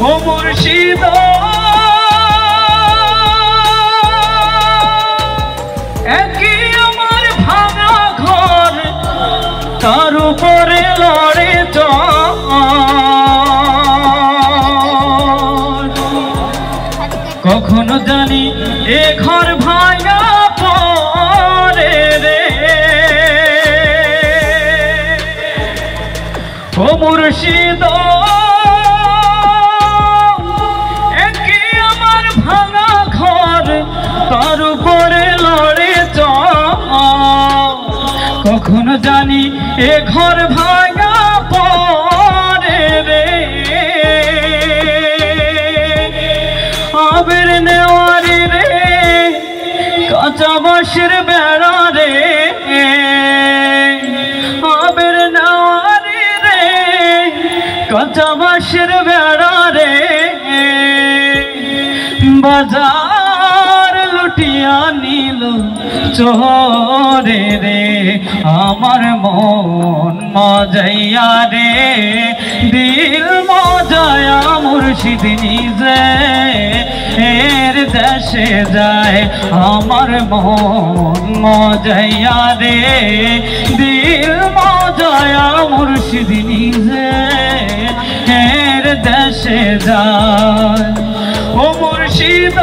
ও মুর্শিদ একই আমার ভাঙা ঘর তার উপরে লড়ে কখনো জানি এ ঘর ভাঙা পরে রে ও মুর্শিদ একই আমার ভাঙা ঘর তার উপরে লড়ে কখনো জানি এ ঘর ভাঙা পরে রে আবের নেওয়ারি রে কাঁচা বাঁশের বেড়া রে আবের নেওয়ারি রে কাঁচা বাঁশের বেড়া রে বাজার লুটিয়া নিল চোরে রে আমার মন মজাইয়া রে দিল মজায়া মুর্শিদ নিজে এর দেশে যায় আমার মন মজাইয়া রে দিল মজায়া মুর্শিদ নিজে এর দেশে যায় ও মুর্শিদ